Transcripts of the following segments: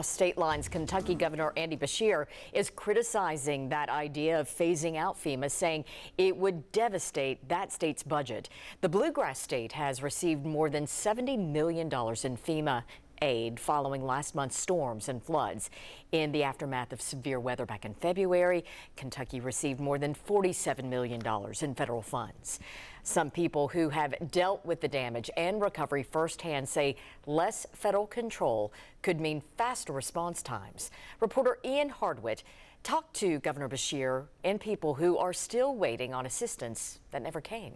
State lines, Kentucky Governor Andy Beshear is criticizing that idea of phasing out FEMA, saying it would devastate that state's budget. The Bluegrass State has received more than $70 million in FEMA aid following last month's storms and floods. In the aftermath of severe weather back in February, Kentucky received more than $47 million in federal funds. Some people who have dealt with the damage and recovery firsthand say less federal control could mean faster response times. Reporter Ian Hardwitt talked to Governor Beshear and people who are still waiting on assistance that never came.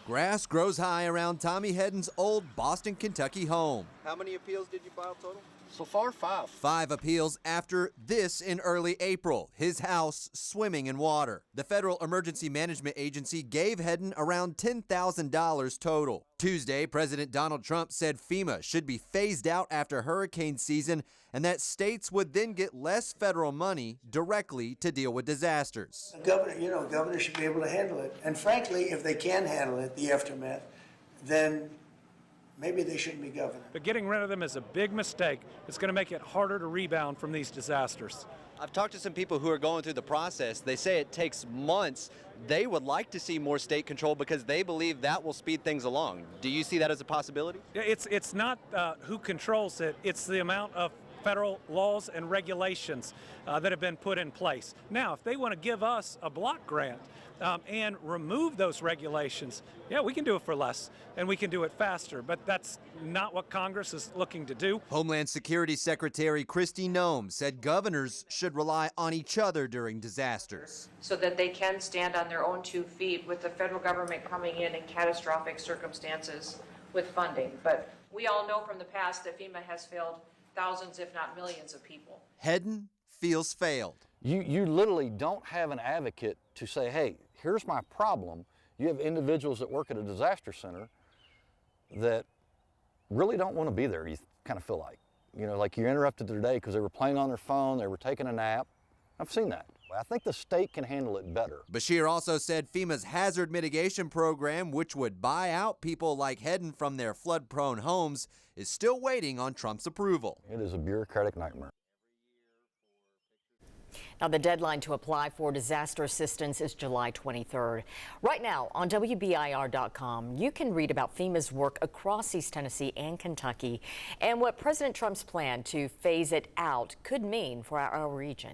Grass grows high around Tommy Hedden's old Boston, Kentucky home. How many appeals did you file total? So far, 5. 5 appeals after this in early April, his house swimming in water. The Federal Emergency Management Agency gave Hedden around $10,000 total. Tuesday, President Donald Trump said FEMA should be phased out after hurricane season and that states would then get less federal money directly to deal with disasters. Governor should be able to handle it. And frankly, if they can handle it, the aftermath, then maybe they shouldn't be governor. But getting rid of them is a big mistake. It's going to make it harder to rebound from these disasters. I've talked to some people who are going through the process. They say it takes months. They would like to see more state control because they believe that will speed things along. Do you see that as a possibility? It's not who controls it, it's the amount of federal laws and regulations that have been put in place. Now, if they want to give us a block grant and remove those regulations, yeah, we can do it for less and we can do it faster, but that's not what Congress is looking to do. Homeland Security Secretary Kristi Noem said governors should rely on each other during disasters, so that they can stand on their own 2 feet with the federal government coming in catastrophic circumstances with funding. But we all know from the past that FEMA has failed thousands, if not millions of people. Hedden feels failed. You literally don't have an advocate to say, hey, here's my problem. You have individuals that work at a disaster center that really don't want to be there, you kind of feel like. Like you're interrupted their day because they were playing on their phone, they were taking a nap. I've seen that. I think the state can handle it better. Beshear also said FEMA's hazard mitigation program, which would buy out people like Hedden from their flood-prone homes, is still waiting on Trump's approval. It is a bureaucratic nightmare. Now, the deadline to apply for disaster assistance is July 23rd. Right now on WBIR.com, you can read about FEMA's work across East Tennessee and Kentucky and what President Trump's plan to phase it out could mean for our region.